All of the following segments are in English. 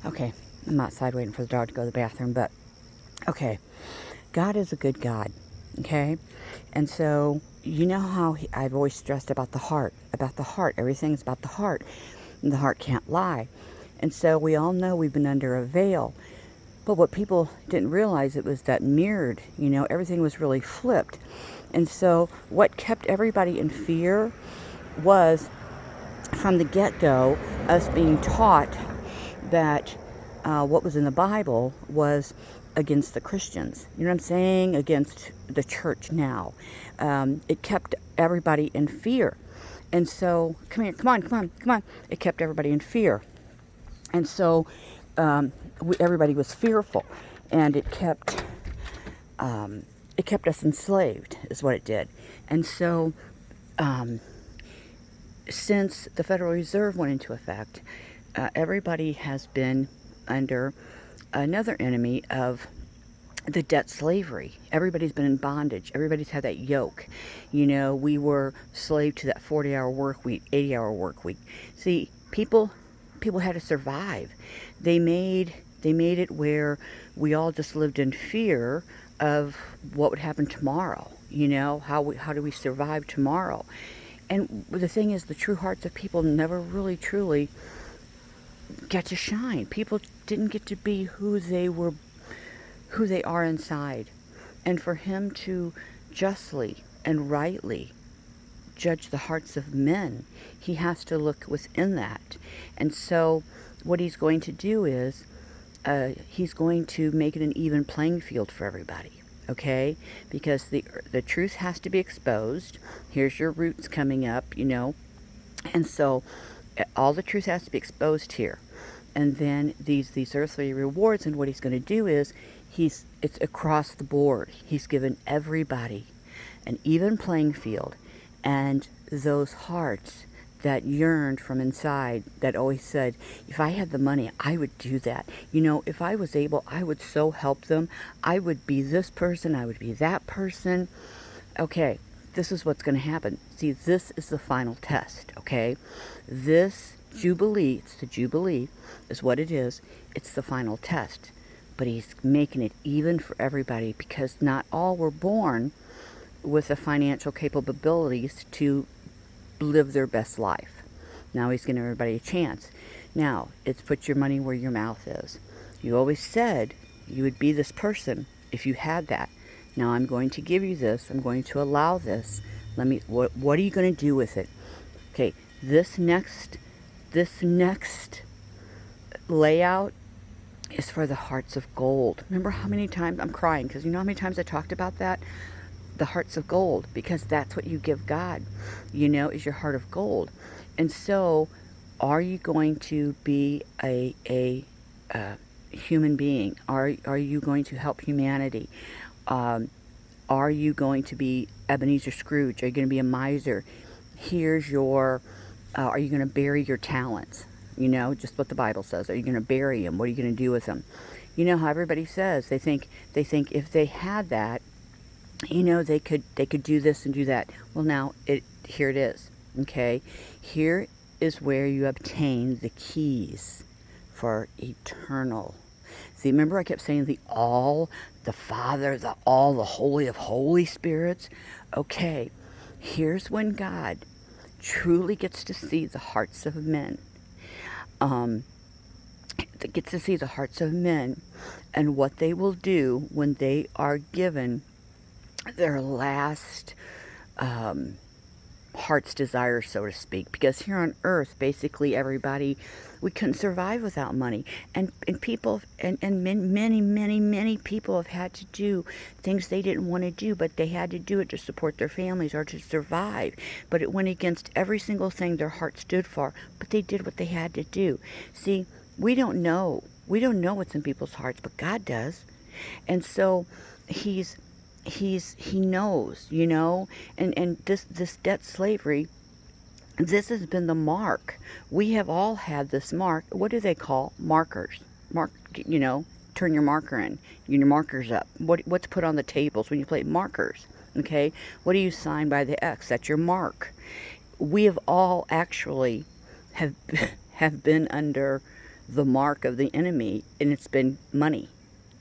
Okay, I'm outside waiting for the dog to go to the bathroom, but okay. God is a good God, okay? And so, you know how I've always stressed about the heart, everything's about the heart, and the heart can't lie. And so we all know we've been under a veil. But what people didn't realize, it was that mirrored, everything was really flipped. And so what kept everybody in fear was, from the get-go, us being taught that what was in the Bible was against the Christians. You know what I'm saying? Against the church now. It kept everybody in fear. And so, come here, come on. It kept everybody in fear. And so everybody was fearful. And it kept us enslaved, is what it did. And so since the Federal Reserve went into effect, everybody has been under another enemy of the debt slavery. Everybody's been in bondage. Everybody's had that yoke. We were slave to that 40-hour work week, 80-hour work week. See, people had to survive. They made it where we all just lived in fear of what would happen tomorrow. How do we survive tomorrow? And the thing is, the true hearts of people never really truly get to shine. People didn't get to be who they are inside. And for him to justly and rightly judge the hearts of men, he has to look within that. And so what he's going to do is he's going to make it an even playing field for everybody. Okay? Because the truth has to be exposed. Here's your roots coming up, And so all the truth has to be exposed here. And then these earthly rewards, and what he's going to do is it's across the board. He's given everybody an even playing field. And those hearts that yearned from inside, that always said, if I had the money, I would do that. If I was able, I would so help them. I would be this person, I would be that person. Okay, this is what's going to happen. See, this is the final test, okay? This Jubilee, it's the Jubilee, is what it is. It's the final test. But he's making it even for everybody, because not all were born with the financial capabilities to live their best life. Now he's giving everybody a chance. Now, it's put your money where your mouth is. You always said you would be this person if you had that. Now I'm going to give you this. I'm going to allow this. What are you going to do with it? Okay, this next layout is for the hearts of gold. Remember how many times I'm crying, because you know how many times I talked about that? The hearts of gold, because that's what you give God, is your heart of gold. And so, are you going to be a human being? Are you going to help humanity? Are you going to be Ebenezer Scrooge? Are you going to be a miser? Here's your, are you going to bury your talents? Just what the Bible says. Are you going to bury them? What are you going to do with them? You know how everybody says, they think if they had that, they could do this and do that. Well, now here it is. Okay, here is where you obtain the keys for eternal. See, remember I kept saying the all, the Father, the all, the Holy of Holy Spirits. Okay, here's when God truly gets to see the hearts of men. Gets to see the hearts of men and what they will do when they are given their last heart's desire, so to speak. Because here on earth, basically everybody, we couldn't survive without money. And people, and many people have had to do things they didn't want to do, but they had to do it to support their families or to survive. But it went against every single thing their heart stood for, but they did what they had to do. See, we don't know what's in people's hearts, but God does. And so he knows, and this debt slavery, this has been the mark. We have all had this mark. What do they call markers? Turn your marker in, your marker's up. What's put on the tables when you play markers? Okay, what do you sign by the X? That's your mark. We have all actually have been under the mark of the enemy, and it's been money.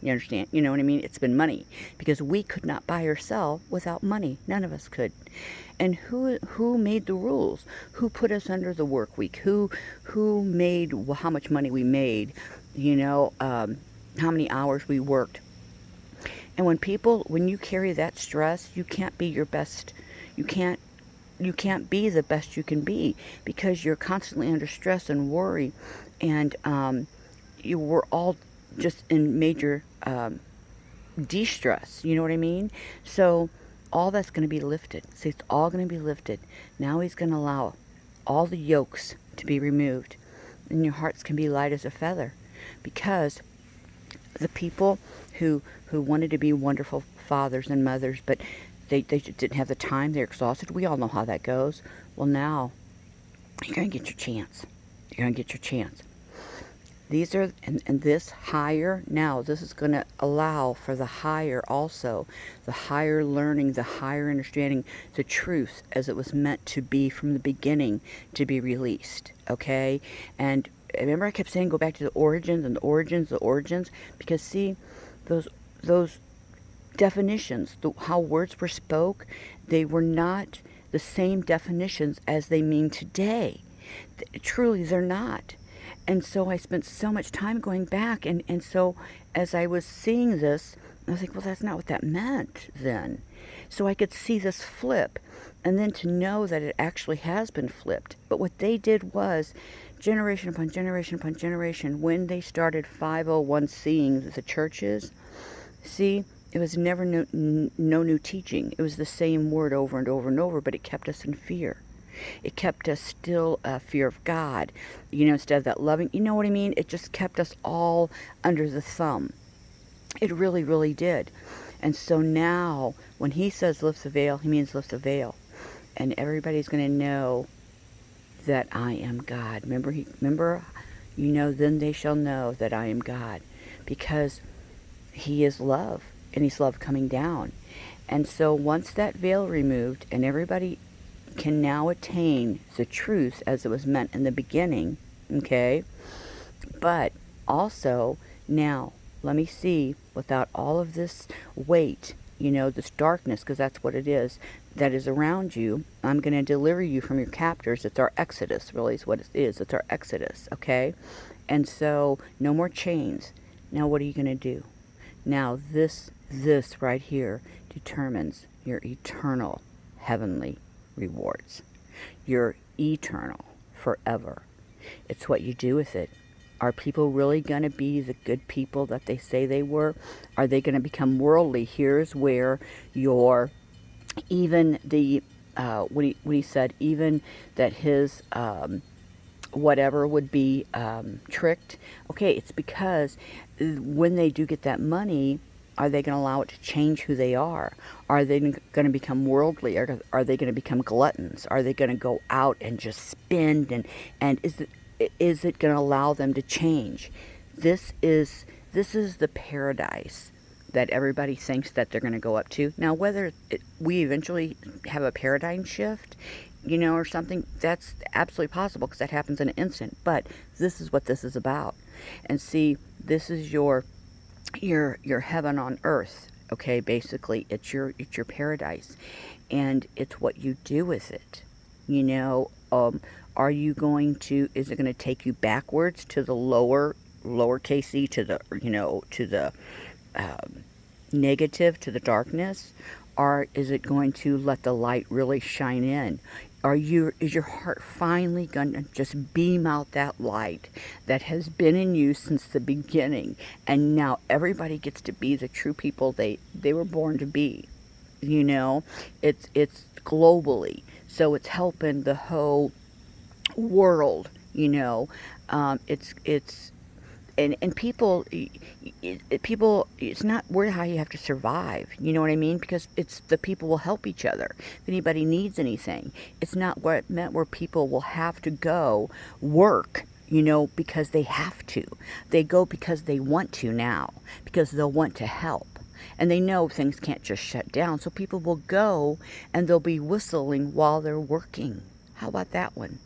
You understand? You know what I mean? It's been money, because we could not buy or sell without money. None of us could. And who made the rules? Who put us under the work week? Who made how much money we made? How many hours we worked? And when you carry that stress, you can't be your best. You can't be the best you can be, because you're constantly under stress and worry, and you were all just in major de-stress. You know what I mean? So all that's going to be lifted. See, it's all going to be lifted. Now he's going to allow all the yokes to be removed, and your hearts can be light as a feather, because the people who wanted to be wonderful fathers and mothers, but they just didn't have the time, they're exhausted. We all know how that goes. Well, now you're going to get your chance. You're going to get your chance. These are, and this higher, now this is going to allow for the higher also, the higher learning, the higher understanding, the truth as it was meant to be from the beginning, to be released, okay? And remember I kept saying go back to the origins and the origins, because see, those definitions, how words were spoke, they were not the same definitions as they mean today. Truly, they're not. And so I spent so much time going back, and so as I was seeing this, I was like, well, that's not what that meant then. So I could see this flip, and then to know that it actually has been flipped. But what they did was, generation upon generation upon generation, when they started 501c-ing the churches, see, it was never no new teaching. It was the same word over and over and over, but it kept us in fear. It kept us still fear of God, instead of that loving, you know what I mean? It just kept us all under the thumb. It really, really did. And so now, when he says lift the veil, he means lift the veil. And everybody's going to know that I am God. Remember, then they shall know that I am God. Because he is love, and he's love coming down. And so once that veil removed, and everybody can now attain the truth as it was meant in the beginning, okay? But also, now, let me see, without all of this weight, this darkness, because that's what it is, that is around you, I'm going to deliver you from your captors. It's our exodus, really, is what it is. It's our exodus, okay? And so, no more chains. Now, what are you going to do? Now, this right here determines your eternal heavenly rewards. You're eternal forever. It's what you do with it. Are people really going to be the good people that they say they were? Are they going to become worldly? Here's where your, even the, when he said, even that his, whatever would be tricked. Okay, it's because when they do get that money, are they going to allow it to change who they are? Are they going to become worldly? Are they going to become gluttons? Are they going to go out and just spend? And is it going to allow them to change? This is the paradise that everybody thinks that they're going to go up to. Now, whether we eventually have a paradigm shift, or something, that's absolutely possible, because that happens in an instant. But this is what this is about. And see, this is your heaven on earth, okay? Basically, it's your paradise, and it's what you do with it. Are you going to? Is it going to take you backwards to the lowercase e, to the to the negative, to the darkness, or is it going to let the light really shine in? Is your heart finally going to just beam out that light that has been in you since the beginning, and now everybody gets to be the true people they were born to be? It's globally, so it's helping the whole world. And people, it's not how you have to survive. You know what I mean? Because it's the people will help each other. If anybody needs anything, it's not what it meant where people will have to go work, because they have to. They go because they want to now, because they'll want to help. And they know things can't just shut down. So people will go and they'll be whistling while they're working. How about that one?